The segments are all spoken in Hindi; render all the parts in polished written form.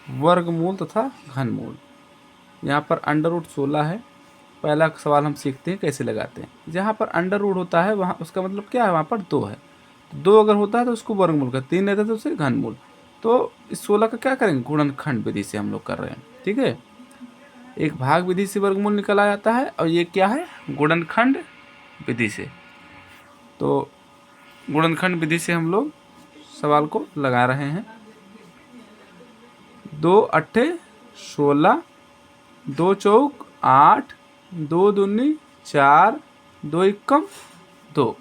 वर्गमूल तथा घनमूल। यहाँ पर अंडर रूट 16 है। पहला सवाल हम सीखते हैं कैसे लगाते हैं। जहाँ पर अंडर रूट होता है वहाँ उसका मतलब क्या है, वहाँ पर 2 है। तो 2 अगर होता है तो उसको वर्गमूल का, 3 रहता है तो उसे घनमूल। तो इस 16 का क्या करेंगे, गुणनखंड विधि से हम लोग कर रहे हैं। ठीक है, एक भाग विधि से वर्गमूल निकला जाता है और ये क्या है, गुणनखंड विधि से। तो गुणनखंड विधि से हम लोग सवाल को लगा रहे हैं। 2 अट्ठे 16, 2 चौक 8, 2 दूनी 4, 2 इक्कम 2,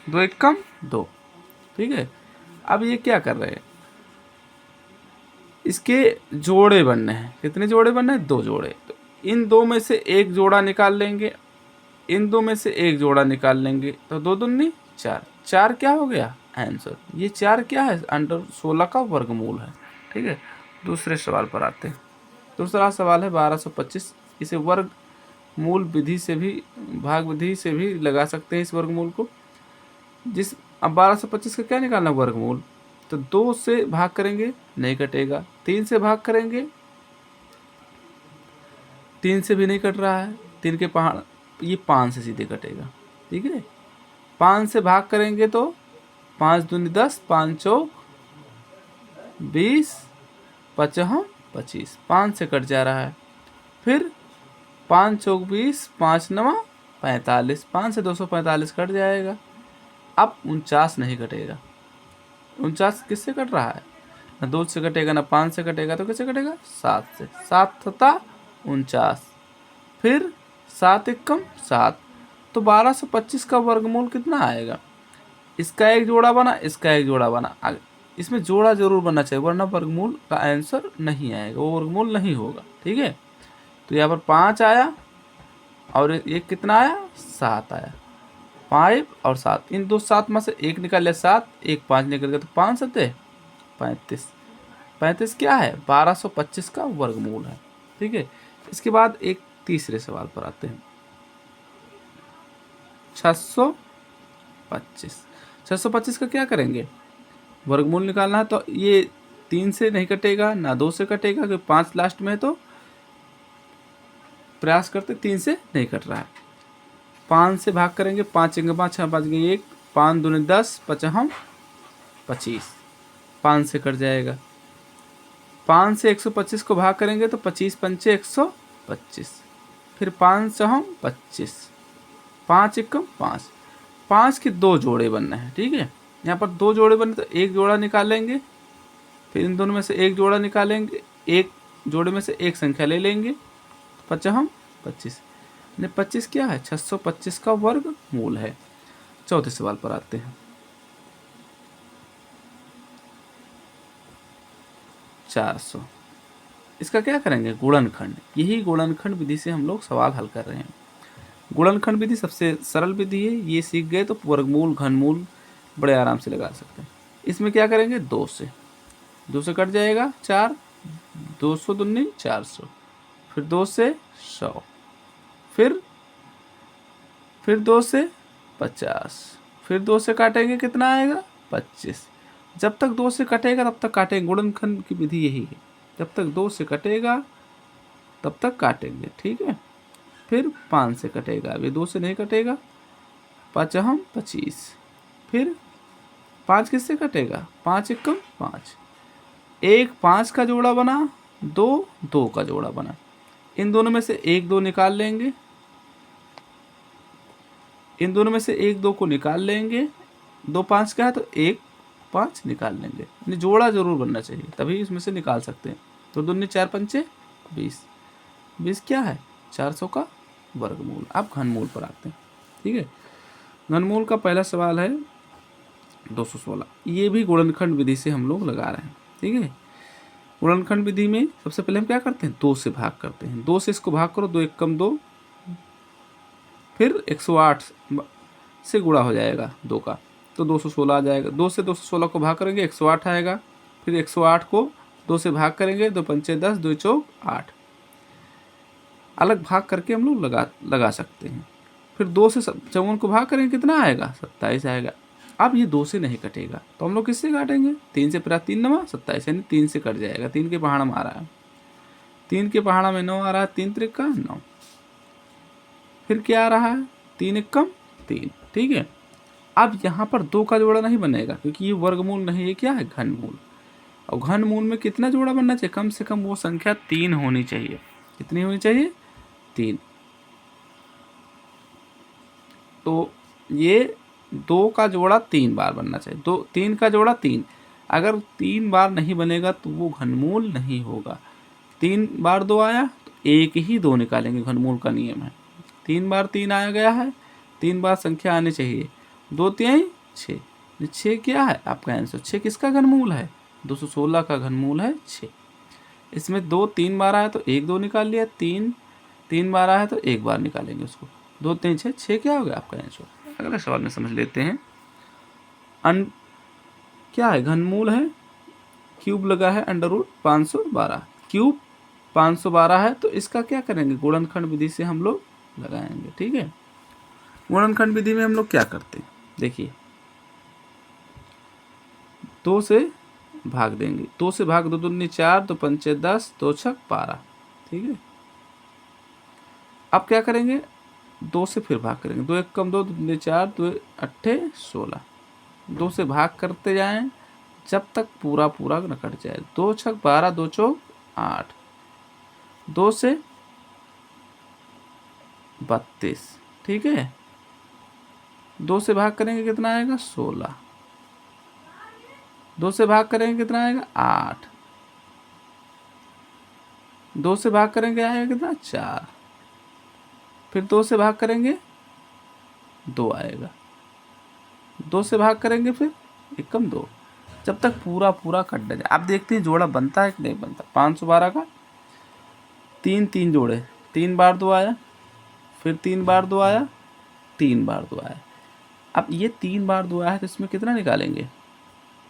2 इक्कम 2। ठीक है, अब ये क्या कर रहे हैं, इसके जोड़े बनने हैं। कितने जोड़े बनने हैं, 2 जोड़े। तो इन 2 में से एक जोड़ा निकाल लेंगे, इन 2 में से एक जोड़ा निकाल लेंगे, तो 2 दूनी 4, 4 क्या हो गया आंसर। ये 4 क्या है, अंडर 16 का वर्गमूल है। ठीक है, दूसरे सवाल पर आते हैं। दूसरा सवाल है 1225। इसे वर्गमूल विधि से भी, भाग विधि से भी लगा सकते हैं इस वर्गमूल को। जिस अब 1225 का क्या निकालना, वर्गमूल। तो 2 से भाग करेंगे नहीं कटेगा, 3 से भाग करेंगे, 3 से भी नहीं कट रहा है, 3 के पहाड़, ये 5 से सीधे कटेगा। ठीक है, 5 से भाग करेंगे तो 5 दूनी 10, 5 चौक 20, 5 25, 5 से कट जा रहा है। फिर 5 चौक 20, 5 नवा 45, 5 से 245 कट जाएगा। अब 49 नहीं कटेगा। 49 किससे कट रहा है, ना 2 से कटेगा ना 5 से कटेगा, तो किससे कटेगा, 7 से। 7 तथा 49, फिर 7 एकम 7। तो 1225 का वर्गमूल कितना आएगा, इसका एक जोड़ा बना, इसका एक जोड़ा बना। इसमें जोड़ा जरूर बनना चाहिए वरना वर्गमूल का आंसर नहीं आएगा, वो वर्गमूल नहीं होगा। ठीक है, तो यहाँ पर 5 आया और एक कितना आया, 7 आया। 5 और 7, इन 2 7 में से एक निकाल लिया 7, एक 5 निकल गया, तो 5 सत्ते 35। 35 क्या है, 1225 का वर्गमूल है। ठीक है, इसके बाद एक तीसरे सवाल पर आते हैं। 625। 625 का क्या करेंगे, वर्गमूल निकालना है। तो ये 3 से नहीं कटेगा ना 2 से कटेगा, क्योंकि 5 लास्ट में है, तो प्रयास करते 3 से नहीं कट रहा है। 5 से भाग करेंगे, 5 एक 5, 6 5 गए 1, 5 दूनी 10, 5 25, 5 से कट जाएगा। 5 से 125 को भाग करेंगे तो 25 पंचे 125, फिर 5 से 25, 5 एकम 5। 5 के 2 जोड़े बनने हैं। ठीक है, यहाँ पर 2 जोड़े बने तो एक जोड़ा निकालेंगे, फिर इन दोनों में से एक जोड़ा निकालेंगे, एक जोड़े में से एक संख्या ले लेंगे, 5 25। 25 क्या है, 625 का वर्ग मूल है। चौथे सवाल पर आते हैं। 400, इसका क्या करेंगे, गुणनखंड। यही गुणनखंड विधि से हम लोग सवाल हल कर रहे हैं। गुणनखंड विधि सबसे सरल विधि है, ये सीख गए तो वर्गमूल घनमूल बड़े आराम से लगा सकते हैं। इसमें क्या करेंगे, 2 से, 2 से कट जाएगा 4, 200 दूनी 400, फिर 2 से 100, फिर 2 से 50, फिर 2 से काटेंगे कितना आएगा, 25। जब तक 2 से कटेगा तब तक काटेंगे, गुणनखंड की विधि यही है, जब तक 2 से कटेगा तब तक काटेंगे। ठीक है, फिर 5 से कटेगा, अभी 2 से नहीं कटेगा, 5 25, फिर 5 किससे कटेगा, 5 एकम 5, एक 5 का जोड़ा बना, 2 2 का जोड़ा बना। इन दोनों में से एक 2 निकाल लेंगे, इन दोनों में से एक 2 को निकाल लेंगे, 2 5 का है तो 1 5 निकाल लेंगे। यानी जोड़ा जरूर बनना चाहिए तभी इसमें से निकाल सकते हैं। तो दूनी 4 पंचे 20, 20 क्या है, 400 का वर्गमूल। अब घनमूल पर आते हैं। ठीक है, घनमूल का पहला सवाल है 216। ये भी गुणनखंड विधि से हम लोग लगा रहे हैं। ठीक है, गुणनखंड विधि में सबसे पहले हम क्या करते हैं, 2 से भाग करते हैं। 2 से इसको भाग करो, 2 एकम 2, फिर 108 से गुणा हो जाएगा 2 का, तो 216 आ जाएगा। 2 से 216 को भाग करेंगे 108 आएगा, फिर 108 को 2 से भाग करेंगे, 2 पंचे 10, 2 चौक 8। अलग भाग करके हम लोग लगा सकते हैं। फिर 2 से 54 को भाग करेंगे, कितना आएगा, 27 आएगा। अब ये 2 से नहीं कटेगा तो हम लोग किससे काटेंगे, 3 से फिर 3 9 27, यानी 3 से कट जाएगा। 3 के पहाड़ा में आ रहा है, 3 के पहाड़ा में 9 आ रहा है, 3 त्रिका 9। फिर क्या आ रहा है, 3 एकम 3, ठीक है। अब यहाँ पर 2 का जोड़ा नहीं बनेगा क्योंकि ये वर्गमूल नहीं, ये क्या है, घनमूल। और घनमूल में कितना जोड़ा बनना चाहिए, कम से कम वो संख्या 3 होनी चाहिए। कितनी होनी चाहिए, 3। तो ये 2 का जोड़ा 3 बार बनना चाहिए, 3 का जोड़ा 3। अगर 3 बार नहीं बनेगा तो वो घनमूल नहीं होगा। 3 बार 2 आया तो एक ही 2 निकालेंगे, घनमूल का नियम है। 3 बार 3 आया गया है, 3 बार संख्या आनी चाहिए, 2 3 6। 6 क्या है आपका आंसर, 6 किसका घनमूल है, 216 का घनमूल है 6। इसमें 2 3 बार आया तो 1 2 निकाल लिया, 3 बार आया तो 1 बार निकालेंगे उसको, 2 3 6, 6 क्या हो गया आपका आंसर। अगले सवाल में समझ लेते हैं। क्या है, घनमूल है, क्यूब लगा है अंडर रूट 512, क्यूब 512 है तो इसका क्या करेंगे, गुणनखंड विधि से हम लोग लगाएंगे, ठीक है। गुणनखंड विधि में हम लोग क्या करते हैं, देखिए 2 से भाग देंगे, 2 से भाग 2 दूनी 4, 2 पंचे 10, 2 छक 12, ठीक है। अब क्या करेंगे, 2 से फिर भाग करेंगे, 2 एक कम 2, 2 दूनी 4, 2 अट्ठे 16। 2 से भाग करते जाएं जब तक पूरा पूरा न कट जाए। 2 छक 12, 2 चौक 8, 2 से 32, ठीक है। 2 से भाग करेंगे कितना आएगा, 16। 2 से भाग करेंगे कितना आएगा, 8। 2 से भाग करेंगे आएगा कितना, 4। फिर 2 से भाग करेंगे 2 आएगा, 2 से भाग करेंगे फिर एकम 2, जब तक पूरा पूरा कट न जाए। आप देखते हैं जोड़ा बनता है कि नहीं बनता। 512 का 3 3 जोड़े, 3 बार 2 आया, फिर 3 बार 2 आया, 3 बार 2 आया। अब ये 3 बार 2 आया है तो इसमें कितना निकालेंगे,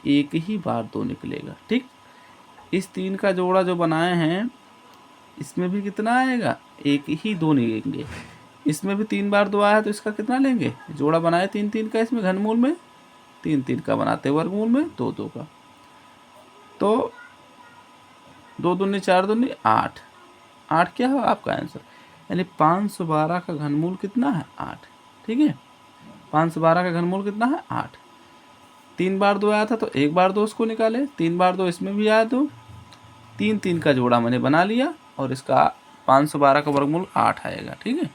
एक ही बार 2 निकलेगा, ठीक। इस 3 का जोड़ा जो बनाए हैं इसमें भी कितना आएगा, एक ही 2 निकलेंगे। इसमें भी 3 बार 2 आया है तो इसका कितना लेंगे, जोड़ा बनाए 3 3 का, इसमें घनमूल में 3 3 का बनाते, वर्गमूल में 2 2 का। तो 2 दूनी 4 दूनी 8, 8 क्या है आपका आंसर, यानी 512 का घनमूल कितना है, 8, ठीक है। 512 का घनमूल कितना है, 8। 3 बार 2 आया था तो 1 बार 2 उसको निकाले, 3 बार 2 इसमें भी आया तो 3 3 का जोड़ा मैंने बना लिया और इसका 512 का वर्गमूल 8 आएगा, ठीक है।